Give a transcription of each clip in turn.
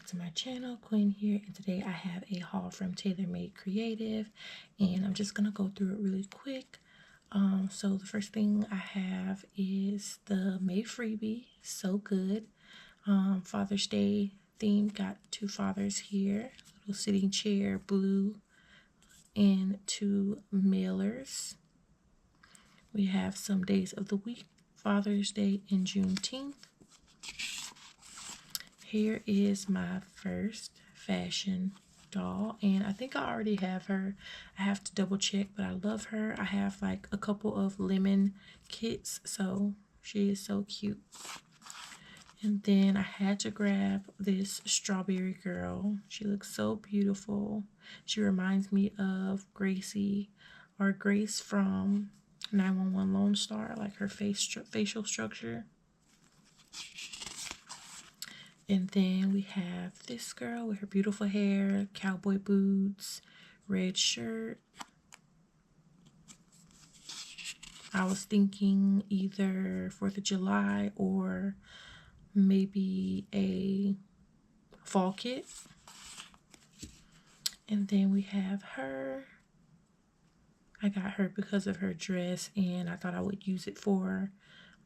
back to my channel. Queen here, and today I have a haul from Tailor Made Creative, and I'm just gonna go through it really quick. So the first thing I have is the May freebie. So good. Father's Day theme, got two fathers here, little sitting chair, blue, and two mailers. We have some days of the week, Father's Day and Juneteenth. Here is my first fashion doll, and I think I already have her. I have to double check, but I love her. I have like a couple of lemon kits, so she is so cute. And then I had to grab this strawberry girl. She looks so beautiful. She reminds me of Gracie, or Grace from 911 Lone Star, like her facial structure. And then we have this girl with her beautiful hair, cowboy boots, red shirt. I was thinking either 4th of July or maybe a fall kit. And then we have her. I got her because of her dress, and I thought I would use it for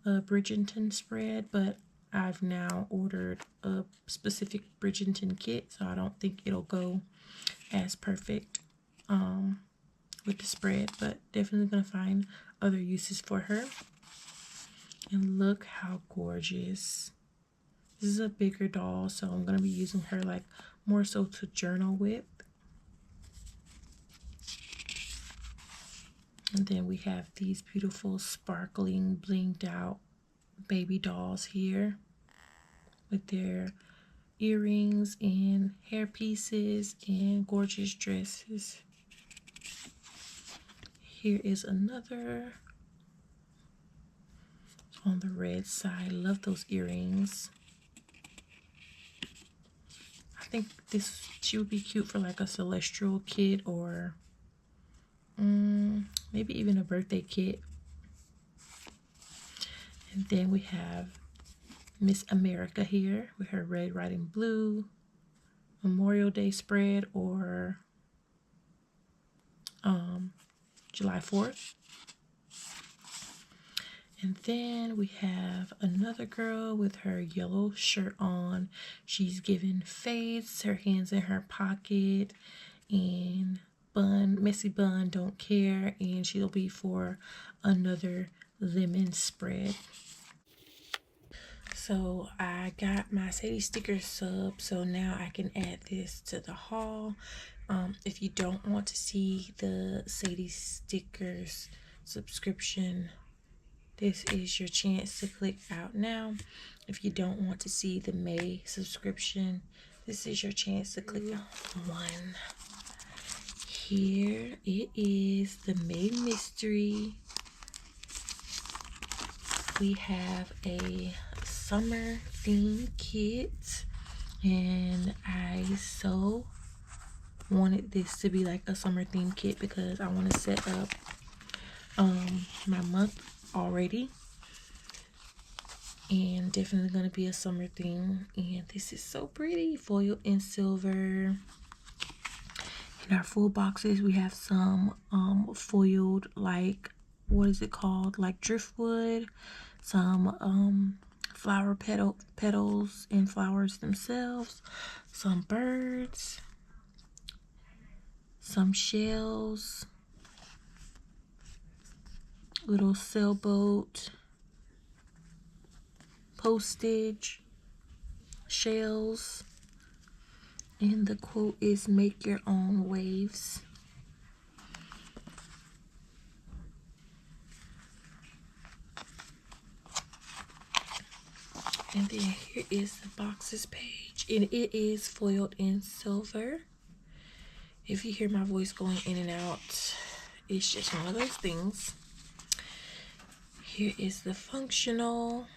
a Bridgerton spread, but I've now ordered a specific Bridgerton kit, so I don't think it'll go as perfect with the spread, but definitely gonna find other uses for her. And look how gorgeous. This is a bigger doll, so I'm gonna be using her like more so to journal with. And then we have these beautiful sparkling blinged out baby dolls here with their earrings and hair pieces and gorgeous dresses. Here is another on the red side. Love those earrings. I think she would be cute for like a celestial kit, or maybe even a birthday kit. And then we have Miss America here with her red, white, and blue Memorial Day spread, or July 4th. And then we have another girl with her yellow shirt on. She's giving face, her hands in her pocket, and messy bun, don't care, and she'll be for another lemon spread. So I got my Sadie sticker sub, so now I can add this to the haul. If you don't want to see the Sadie stickers subscription, this is your chance to click out now. If you don't want to see the May subscription, this is your chance to click on one. Here it is, the May mystery. We have a summer theme kit, and I so wanted this to be like a summer theme kit because I want to set up my month already, and definitely gonna be a summer theme. And this is so pretty, foiled in silver. In our full boxes we have some foiled, like, what is it called, like driftwood, some flower petals and flowers themselves, some birds, some shells, little sailboat, postage, shells, and the quote is "Make your own waves." And then here is the boxes page, and it is foiled in silver. If you hear my voice going in and out, it's just one of those things. Here is the functional.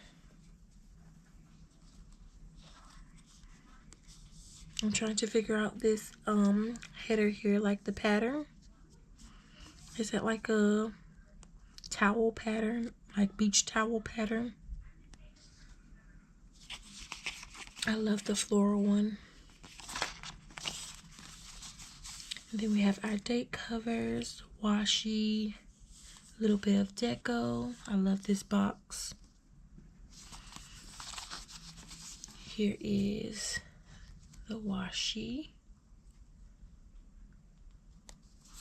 I'm trying to figure out this header here, like the pattern. Is it like a towel pattern, like beach towel pattern? I love the floral one. And then we have our date covers, washi, a little bit of deco. I love this box. Here is the washi.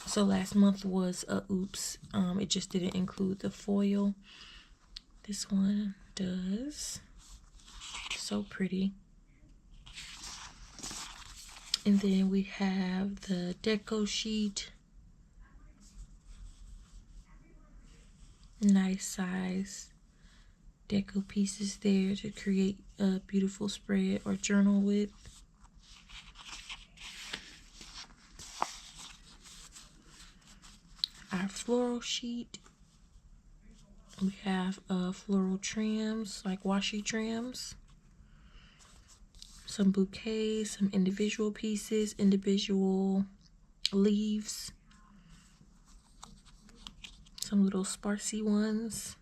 So last month was a oops. It just didn't include the foil. This one does. So pretty. And then we have the deco sheet. Nice size deco pieces there to create a beautiful spread or journal with. Our floral sheet. We have floral trims, like washi trims. Some bouquets, some individual pieces, individual leaves. Some little sparsy ones.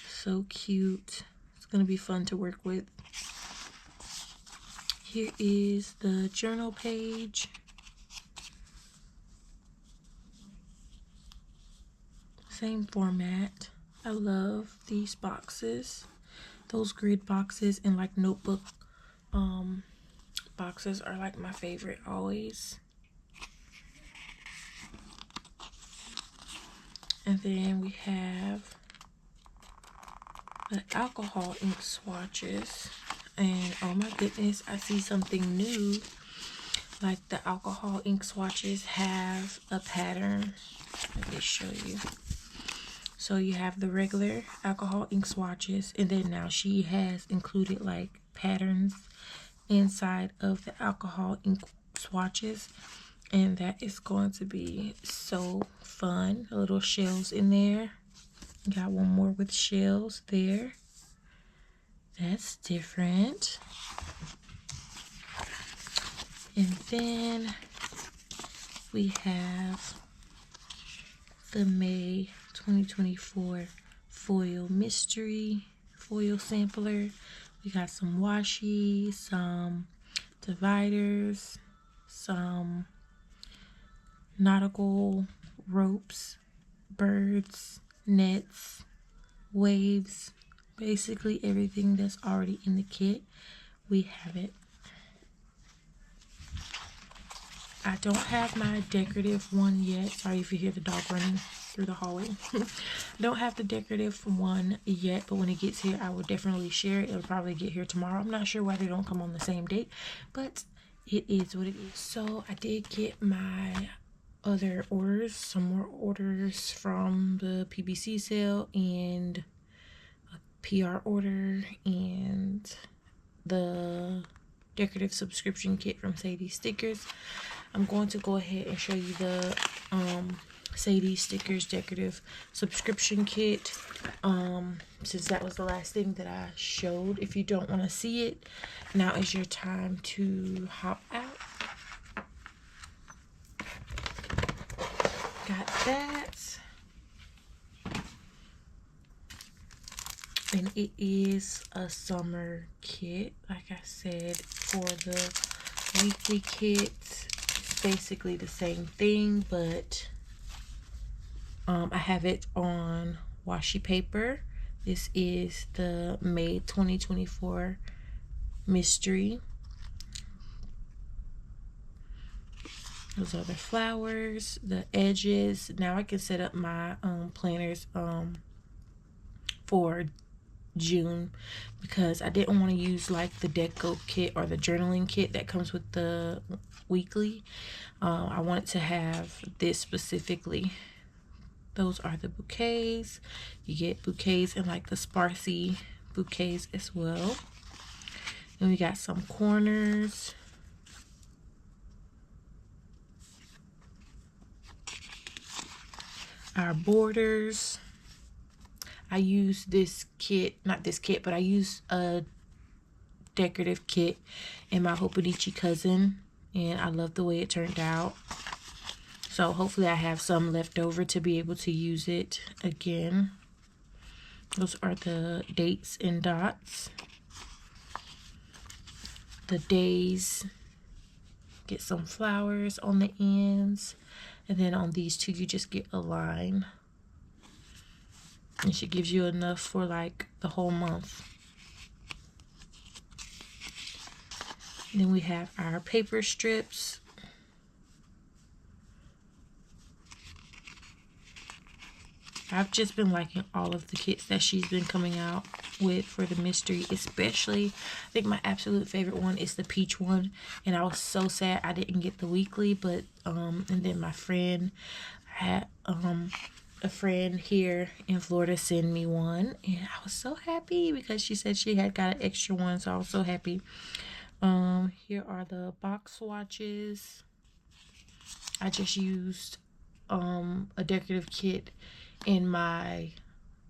So cute. It's going to be fun to work with. Here is the journal page. Same format. I love these boxes. Those grid boxes and like notebook boxes are like my favorite always. And then we have the alcohol ink swatches. And oh my goodness, I see something new. Like the alcohol ink swatches have a pattern. Let me show you. So you have the regular alcohol ink swatches, and then now she has included like patterns inside of the alcohol ink swatches, and that is going to be so fun. The little shells in there. Got one more with shells there. That's different. And then we have the May 2024 foil mystery foil sampler. We got some washi, some dividers, some nautical ropes, birds, nets, waves, basically everything that's already in the kit. We have it. I don't have my decorative one yet. Sorry if you hear the dog running through the hallway. Don't have the decorative one yet, but when it gets here, I will definitely share it. It'll probably get here tomorrow. I'm not sure why they don't come on the same date, but it is what it is. So I did get my other orders, some more orders from the PBC sale and a PR order and the decorative subscription kit from Sadie Stickers. I'm going to go ahead and show you the Sadie Stickers decorative subscription kit, since that was the last thing that I showed. If you don't want to see it, now is your time to hop out. Got that. And it is a summer kit, like I said. For the weekly kit, it's basically the same thing, but I have it on washi paper. This is the May 2024 mystery. Those are the flowers, the edges. Now I can set up my planners for June, because I didn't want to use like the deco kit or the journaling kit that comes with the weekly. I wanted to have this specifically. Those are the bouquets. You get bouquets and like the sparsy bouquets as well. And we got some corners. Our borders. I use this kit, not this kit, but I use a decorative kit in my Hoponichi cousin, and I love the way it turned out. So hopefully I have some left over to be able to use it again. Those are the dates and dots. The days get some flowers on the ends. And then on these two, you just get a line. And she gives you enough for like the whole month. And then we have our paper strips. I've just been liking all of the kits that she's been coming out with for the mystery, especially I think my absolute favorite one is the peach one, and I was so sad I didn't get the weekly, but and then my friend had a friend here in Florida send me one, and I was so happy because she said she had got an extra one, so I was so happy. Here are the box swatches. I just used a decorative kit in my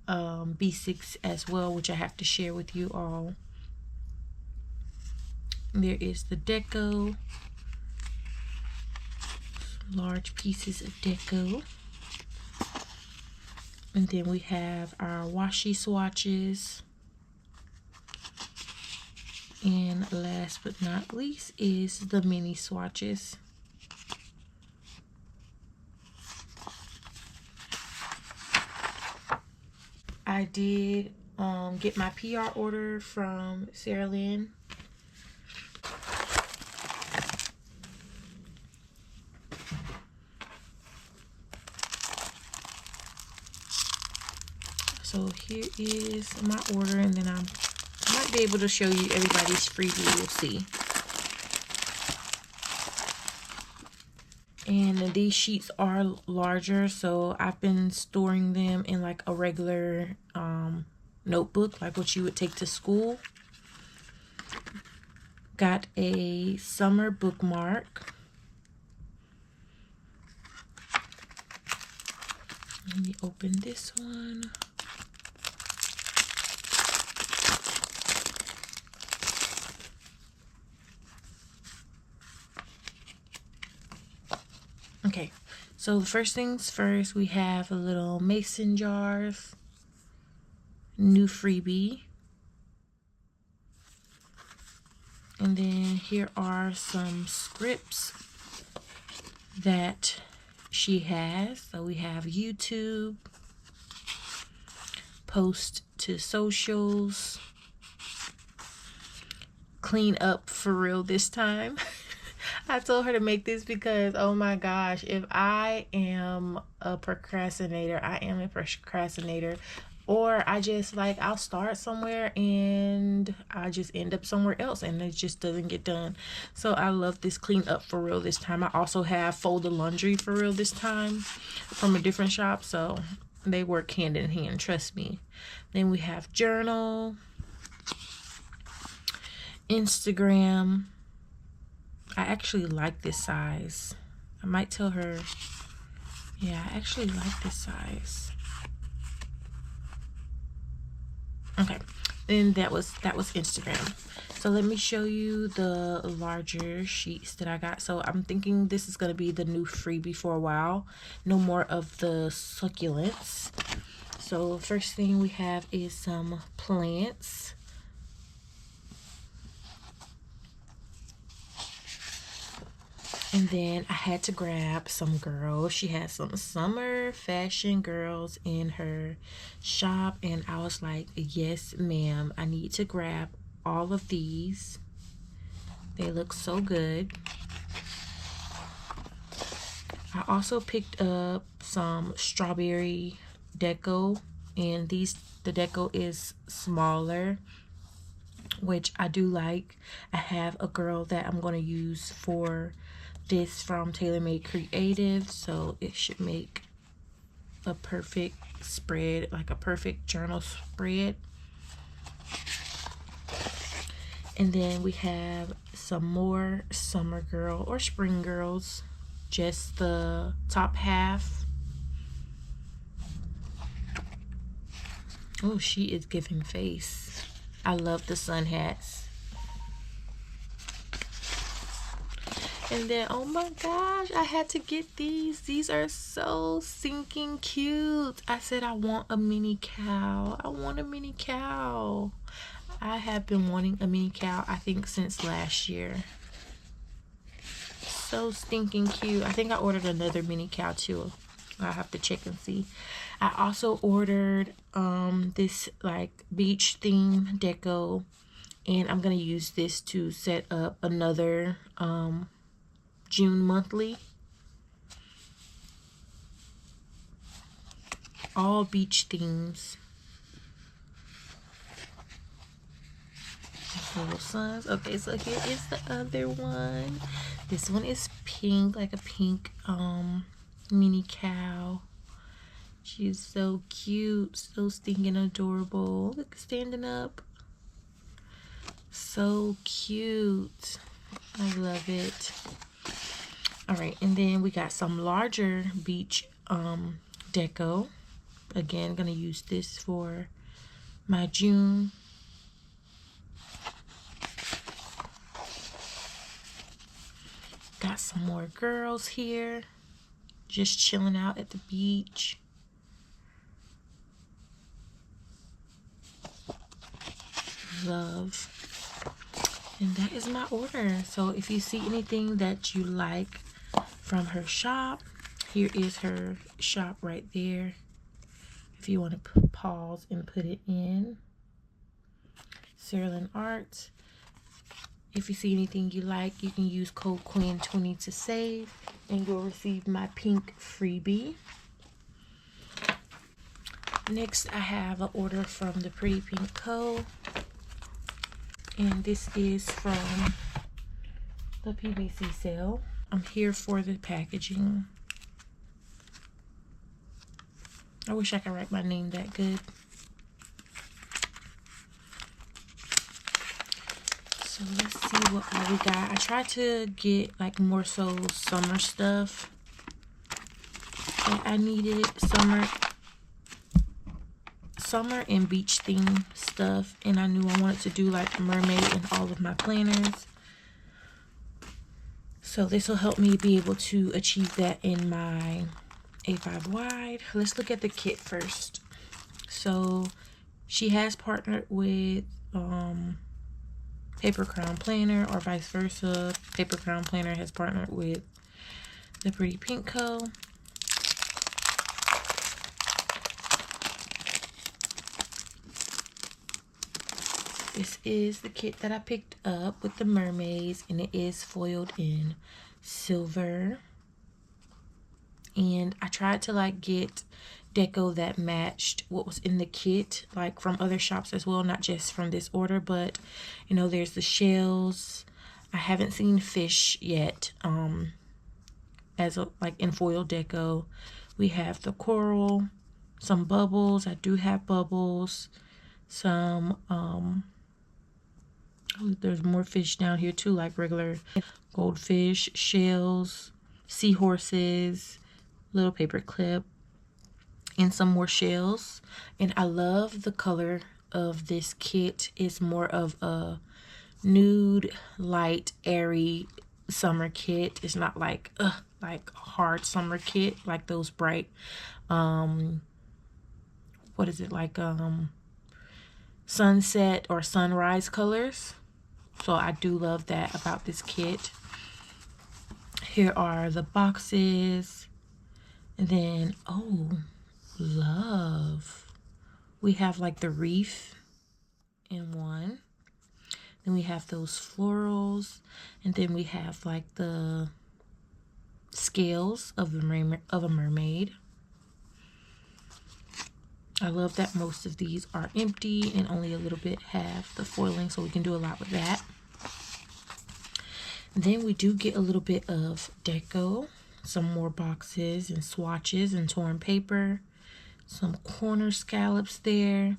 B6 as well, which I have to share with you all. There is the deco, large pieces of deco, and then we have our washi swatches, and last but not least is the mini swatches. I did get my PR order from Sarah Lynn. So here is my order, and then I might be able to show you everybody's freebie. We'll see. And these sheets are larger, so I've been storing them in like a regular notebook, like what you would take to school. Got a summer bookmark. Let me open this one. Okay, so the first things first, we have a little mason jars, new freebie. And then here are some scripts that she has. So we have YouTube, post to socials, clean up for real this time. I told her to make this because, oh my gosh, if I am a procrastinator, I am a procrastinator. Or I just like, I'll start somewhere and I just end up somewhere else and it just doesn't get done. So I love this clean up for real this time. I also have fold the laundry for real this time from a different shop. So they work hand in hand, trust me. Then we have journal, Instagram. I actually like this size. I might tell her, yeah, I actually like this size. Okay, then that was Instagram. So let me show you the larger sheets that I got. So I'm thinking this is gonna be the new freebie for a while. No more of the succulents. So first thing we have is some plants. And then I had to grab some girls. She had some summer fashion girls in her shop. And I was like, yes, ma'am. I need to grab all of these. They look so good. I also picked up some strawberry deco. And the deco is smaller, which I do like. I have a girl that I'm going to use for this from Tailor Made Creative, so it should make a perfect spread, like a perfect journal spread. And then we have some more summer girl or spring girls, just the top half. Oh, she is giving face. I love the sun hats. And then, oh my gosh, I had to get these. These are so stinking cute. I said I want a mini cow. I want a mini cow. I have been wanting a mini cow, I think, since last year. so stinking cute. I think I ordered another mini cow too. I'll have to check and see. I also ordered this like beach theme deco, and I'm gonna use this to set up another June monthly. All beach themes. Little suns. Okay, so here is the other one. This one is pink, like a pink mini cow. She's so cute, so stinking adorable. Look, standing up. So cute. I love it. All right, and then we got some larger beach deco. Again, gonna use this for my June. Got some more girls here, just chilling out at the beach. Love. And that is my order. So if you see anything that you like from her shop, here is her shop right there. If you want to pause and put it in. Cerulean Art. If you see anything you like, you can use code Quen20 to save, and you'll receive my pink freebie. Next, I have an order from the Pretty Pink Co. And this is from the PBC sale. I'm here for the packaging. I wish I could write my name that good. So let's see what all we got. I tried to get like more so summer stuff that I needed. Summer and beach theme stuff, and I knew I wanted to do like a mermaid in all of my planners. So this will help me be able to achieve that in my A5 wide. Let's look at the kit first. So she has partnered with Paper Crown Planner, or vice versa. Paper Crown Planner has partnered with the Pretty Pink Co. This is the kit that I picked up with the mermaids, and it is foiled in silver. And I tried to like get deco that matched what was in the kit, like from other shops as well, not just from this order. But you know, there's the shells. I haven't seen fish yet as a, like in foil deco. We have the coral, some bubbles. I do have bubbles, some there's more fish down here too, like regular goldfish, shells, seahorses, little paper clip, and some more shells. And I love the color of this kit. It's more of a nude, light, airy summer kit. It's not like hard summer kit, like those bright what is it, like sunset or sunrise colors. So I do love that about this kit. Here are the boxes. And then, oh, love. We have like the reef in one. Then we have those florals. And then we have like the scales of a mermaid. I love that most of these are empty and only a little bit have the foiling, so we can do a lot with that. Then we do get a little bit of deco, some more boxes and swatches and torn paper, some corner scallops there,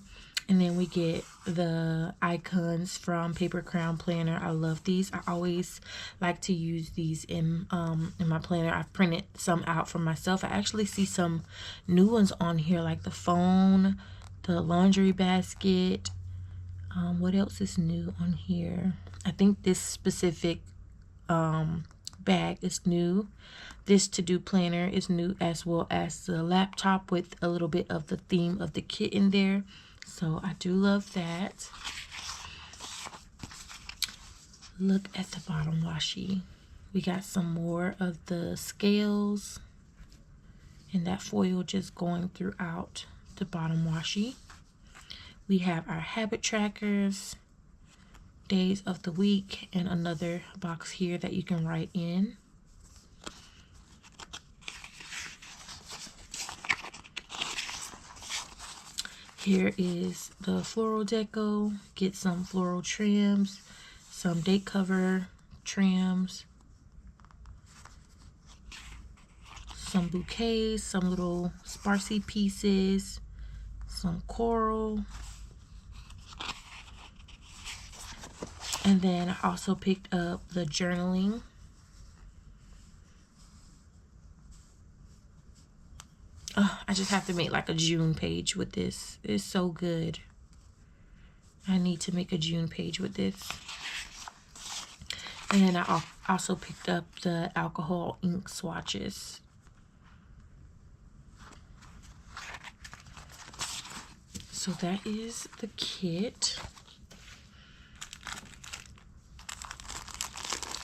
and then we get the icons from Paper Crown Planner. I love these. I always like to use these in my planner. I've printed some out for myself. I actually see some new ones on here, like the phone, the laundry basket. What else is new on here? I think this specific bag is new. This to-do planner is new, as well as the laptop with a little bit of the theme of the kit in there. So I do love that. Look at the bottom washi. We got some more of the scales and that foil just going throughout the bottom washi. We have our habit trackers, days of the week, and another box here that you can write in. Here is the floral deco. Get some floral trims, some date cover trims, some bouquets, some little sparsy pieces, some coral. And then I also picked up the journaling. Oh, I just have to make like a June page with this. It's so good. I need to make a June page with this. And then I also picked up the alcohol ink swatches. So that is the kit.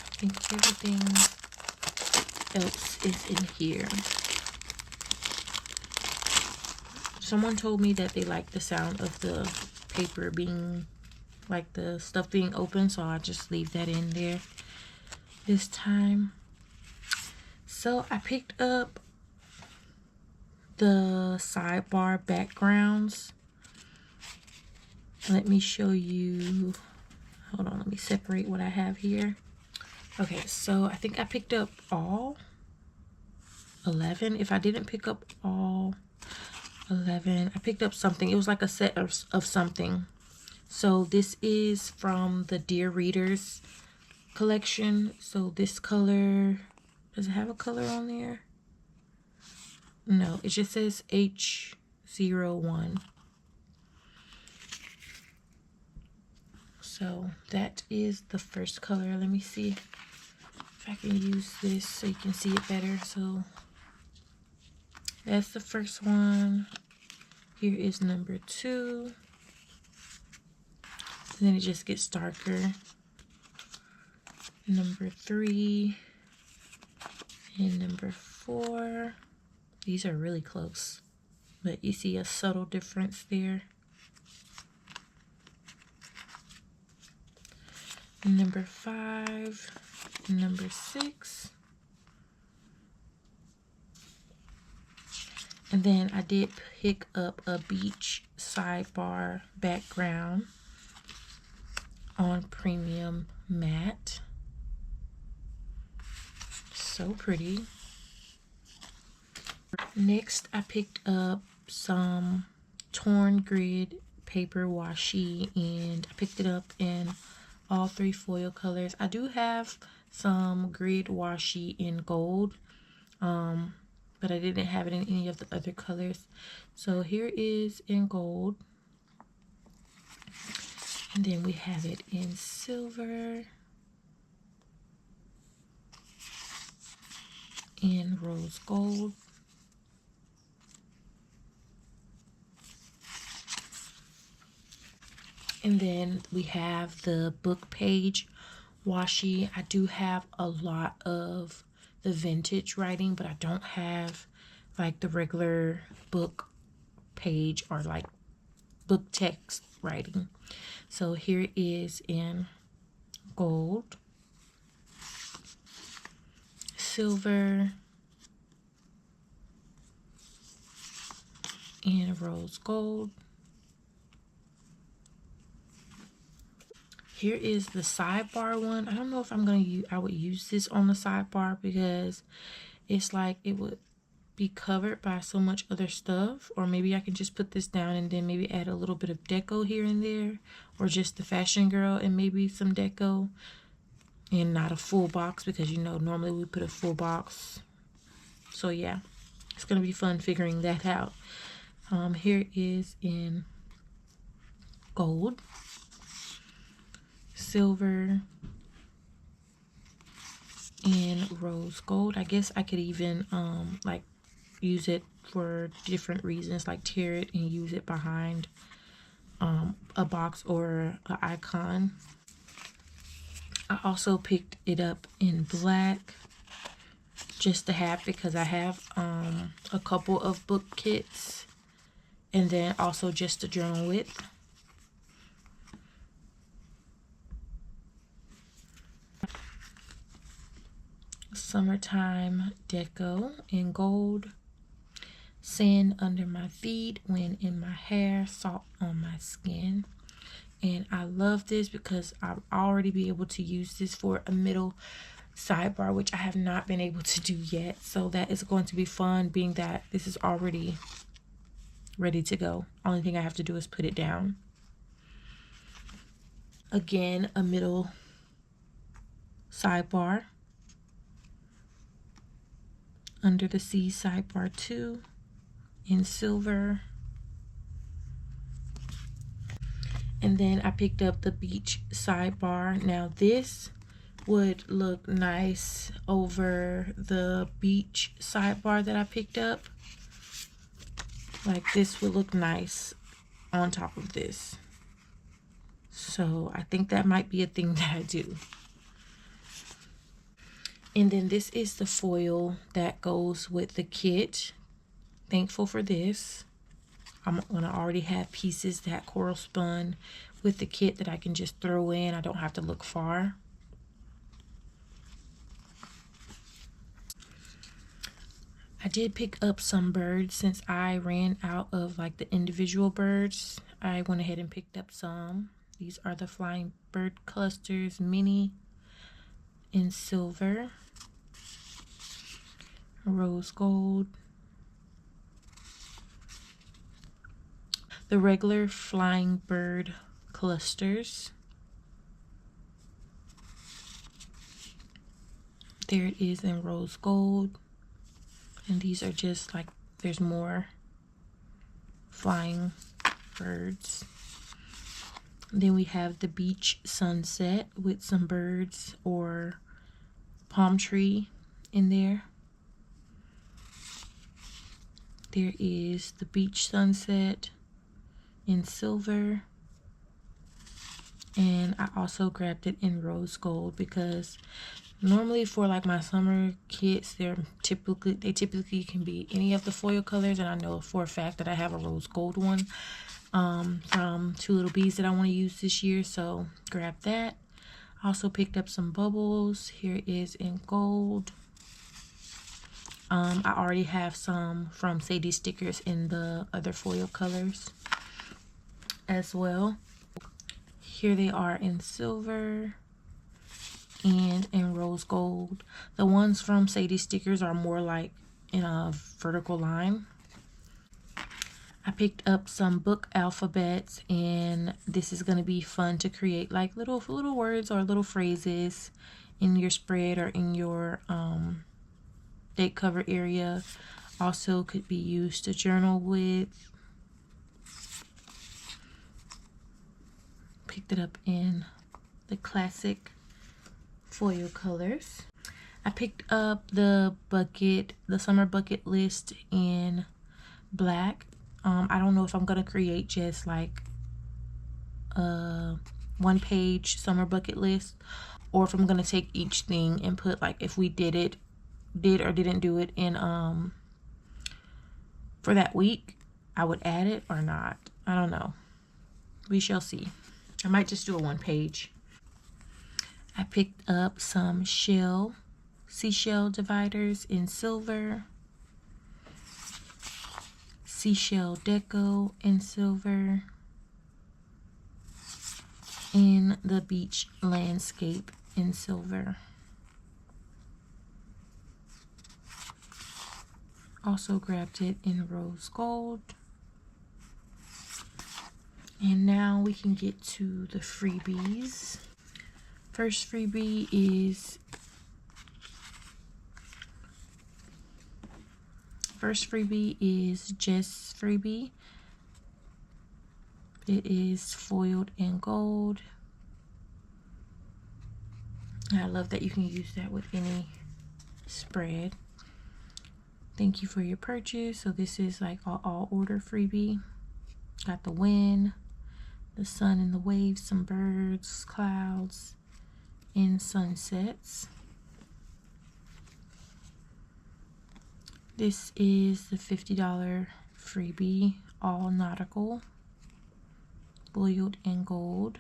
I think everything else is in here. Someone told me that they like the sound of the paper being, like the stuff being open, so I just leave that in there this time. So I picked up the sidebar backgrounds. Let me show you. Hold on, let me separate what I have here. Okay, so I think I picked up all 11. If I didn't pick up all 11, I picked up something. It was like a set of something. So this is from the Dear Readers collection. So this color, does it have a color on there? No, it just says H01. So that is the first color. Let me see if I can use this so you can see it better. So that's the first one. Here is number 2. And then it just gets darker. Number 3 and number 4. These are really close, but you see a subtle difference there. Number 5, number 6. And then I did pick up a beach sidebar background on premium matte. So pretty. Next, I picked up some torn grid paper washi, and I picked it up in all 3 foil colors. I do have some grid washi in gold, but I didn't have it in any of the other colors. So here is in gold, and then we have it in silver, in rose gold, and then we have the book page washi. I do have a lot of the vintage writing, but I don't have like the regular book page or like book text writing. So here is in gold, silver, and rose gold. Here is the sidebar one. I don't know if I'm gonna use, I would use this on the sidebar because it's like it would be covered by so much other stuff, or maybe I can just put this down and then maybe add a little bit of deco here and there, or just the fashion girl and maybe some deco, and not a full box, because you know normally we put a full box. So yeah, it's gonna be fun figuring that out. Here is in gold, silver, and rose gold. I guess I could even like use it for different reasons, like tear it and use it behind a box or an icon. I also picked it up in black just to have, because I have a couple of book kits, and then also just to journal with. Summertime deco in gold. Sand under my feet, wind in my hair, salt on my skin. And I love this because I'll already be able to use this for a middle sidebar, which I have not been able to do yet. So that is going to be fun, being that this is already ready to go. Only thing I have to do is put it down. Again, a middle sidebar. Under the Sea sidebar 2 in silver. And then I picked up the beach sidebar. Now this would look nice over the beach sidebar that I picked up. Like, this would look nice on top of this. So I think that might be a thing that I do. And then this is the foil that goes with the kit. Thankful for this. I'm gonna already have pieces that coral spun with the kit that I can just throw in. I don't have to look far. I did pick up some birds since I ran out of like the individual birds. I went ahead and picked up some. These are the flying bird clusters mini in silver, rose gold, the regular flying bird clusters. There it is in rose gold. And these are just like, there's more flying birds. Then we have the beach sunset with some birds or palm tree in there. There is the beach sunset in silver. And I also grabbed it in rose gold because normally for like my summer kits, they typically can be any of the foil colors, and I know for a fact that I have a rose gold one from Two Little Bees that I want to use this year, so grab that. Also picked up some bubbles. Here it is in gold. I already have some from Sadie's stickers in the other foil colors as well. Here they are in silver and in rose gold. The ones from Sadie's stickers are more like in a vertical line. I picked up some book alphabets, and this is going to be fun to create like little words or little phrases in your spread or in your date cover area. Also could be used to journal with. Picked it up in the classic foil colors. I picked up the summer bucket list in black. I don't know if I'm gonna create just like a one-page summer bucket list, or if I'm gonna take each thing and put like if we did or didn't do it in for that week, I would add it or not. I don't know. We shall see. I might just do a one-page. I picked up some seashell dividers in silver, seashell deco in silver, and the beach landscape in silver. Also grabbed it in rose gold. And now we can get to the freebies. First freebie is Jess freebie. It is foiled in gold. I love that you can use that with any spread. Thank you for your purchase. So this is like an all order freebie. Got the wind, the sun and the waves, some birds, clouds, in Sunsets. This is the $50 freebie, all nautical, foiled in gold.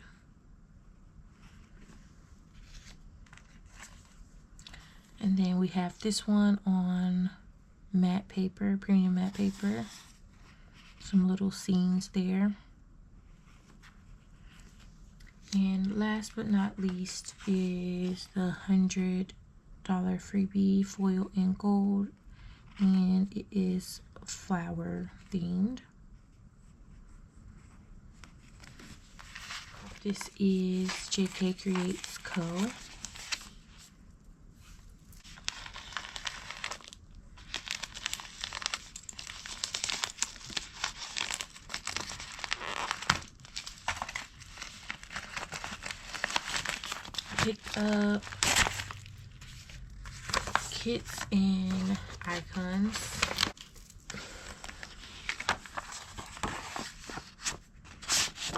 And then we have this one on matte paper, premium matte paper. Some little scenes there. And last but not least is the $100 freebie, foil in gold. And it is flower themed. This is JK Creates Co. Picked up kits and icons.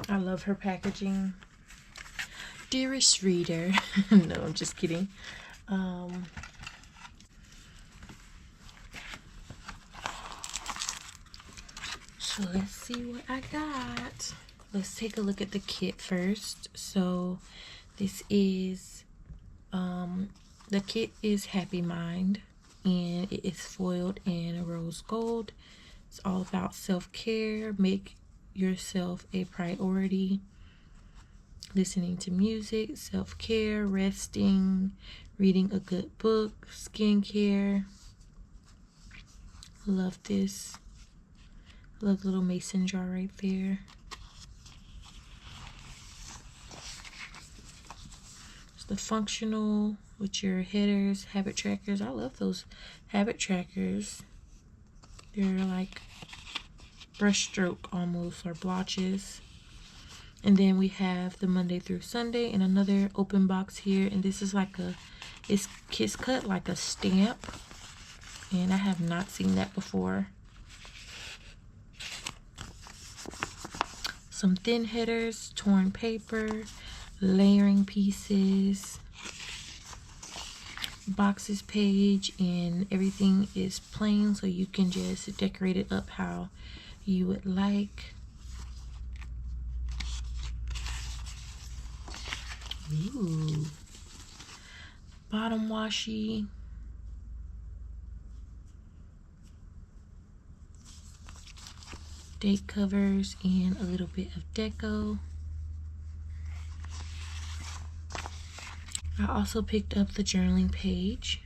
I love her packaging. Dearest reader. No, I'm just kidding. So let's see what I got. Let's take a look at the kit first. So this is the kit is Happy Mind, and it is foiled in rose gold. It's all about self-care. Make yourself a priority. Listening to music, self-care, resting, reading a good book, skincare. Love this. Love the little mason jar right there. It's the functional with your headers, habit trackers. I love those habit trackers. They're like brushstroke almost, or blotches. And then we have the Monday through Sunday and another open box here. And this is like it's kiss cut like a stamp. And I have not seen that before. Some thin headers, torn paper, layering pieces, boxes page, and everything is plain, so you can just decorate it up how you would like. Ooh. Bottom washi. Date covers and a little bit of deco. I also picked up the journaling page.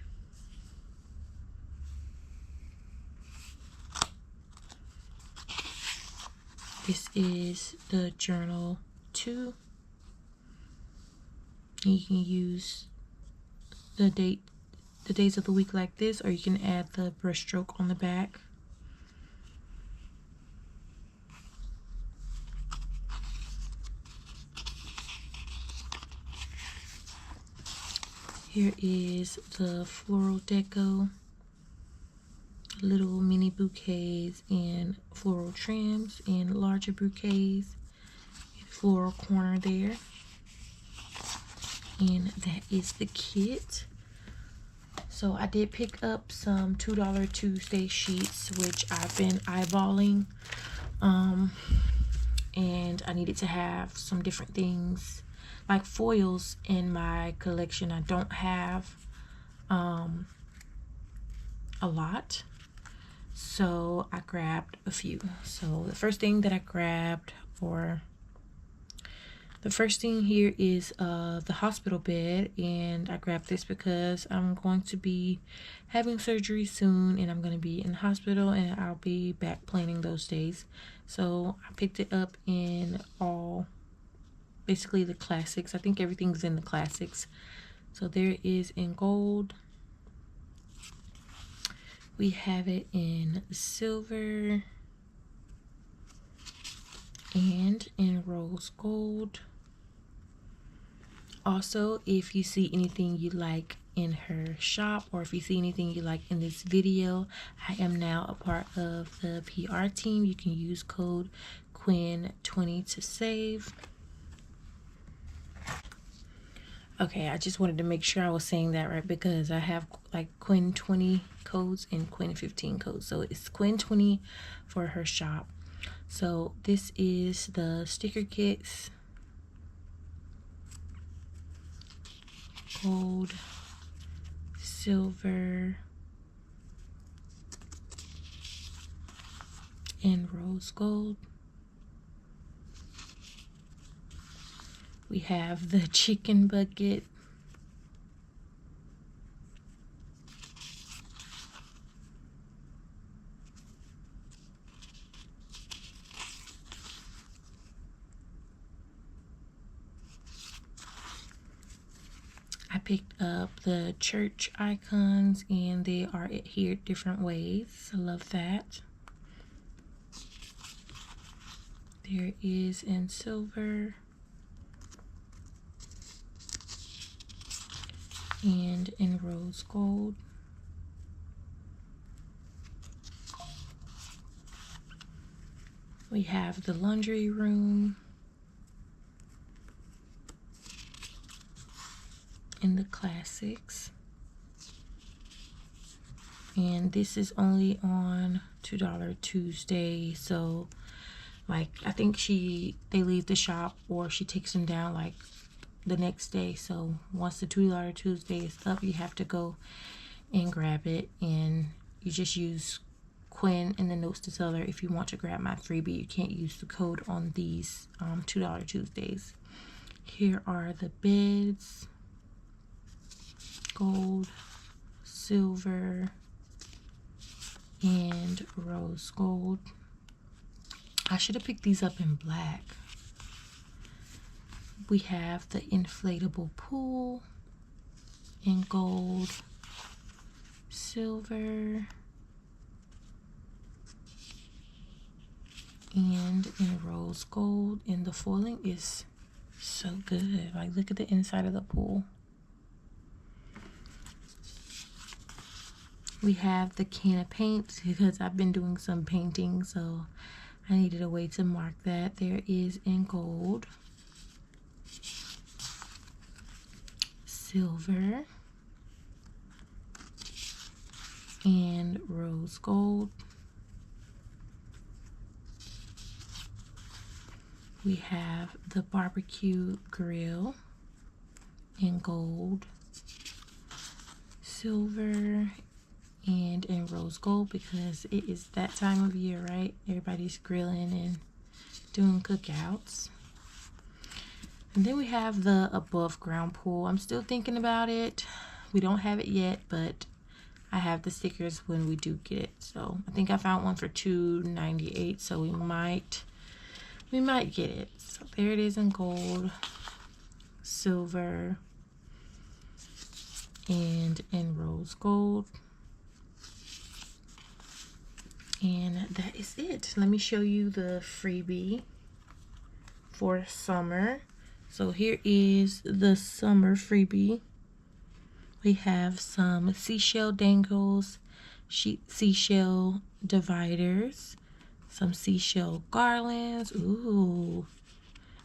This is the journal 2. You can use the days of the week like this, or you can add the brushstroke on the back. Here is the floral deco, little mini bouquets and floral trims and larger bouquets, floral corner there. And that is the kit. So I did pick up some $2 Tuesday sheets, which I've been eyeballing. And I needed to have some different things like foils in my collection. I don't have a lot, so I grabbed a few. So the first thing that I grabbed, or the first thing here, is the hospital bed, and I grabbed this because I'm going to be having surgery soon, and I'm going to be in the hospital, and I'll be back planning those days. So I picked it up in all, basically the classics. I think everything's in the classics. So there is in gold. We have it in silver and in rose gold. Also, if you see anything you like in her shop, or if you see anything you like in this video, I am now a part of the PR team. You can use code Quen20 to save. Okay, I just wanted to make sure I was saying that right, because I have like Quen 20 codes and Quen 15 codes. So it's Quen 20 for her shop. So this is the sticker kits. Gold, silver, and rose gold. We have the chicken bucket. I picked up the church icons and they are adhered different ways. I love that. There is in silver and in rose gold. We have the laundry room in the classics. And this is only on $2 Tuesday. So like, I think they leave the shop or she takes them down like the next day. So once the $2 Tuesday is up, you have to go and grab it, and you just use Quen in the notes to tell her if you want to grab my freebie. You can't use the code on these $2 Tuesdays. Here are the beds. Gold, silver, and rose gold. I should have picked these up in black. We have the inflatable pool in gold, silver, and in rose gold. And the foiling is so good. Like, look at the inside of the pool. We have the can of paint because I've been doing some painting, so I needed a way to mark that. There is in gold, silver, and rose gold. We have the barbecue grill in gold, silver, and in rose gold, because it is that time of year, right? Everybody's grilling and doing cookouts. And then we have the above ground pool. I'm still thinking about it. We don't have it yet, but I have the stickers when we do get it. So I think I found one for $2.98, so we might get it. So there it is in gold, silver, and in rose gold. And that is it. Let me show you the freebie for summer. So here is the summer freebie. We have some seashell dangles, seashell dividers, some seashell garlands. Ooh,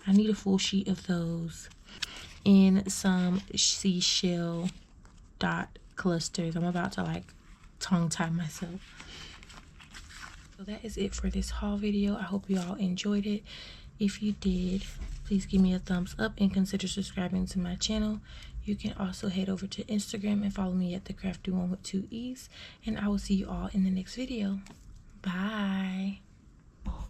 I need a full sheet of those. And some seashell dot clusters. I'm about to like tongue tie myself. So that is it for this haul video. I hope you all enjoyed it. If you did, please give me a thumbs up and consider subscribing to my channel. You can also head over to Instagram and follow me at the Crafty One with 2 E's. And I will see you all in the next video. Bye.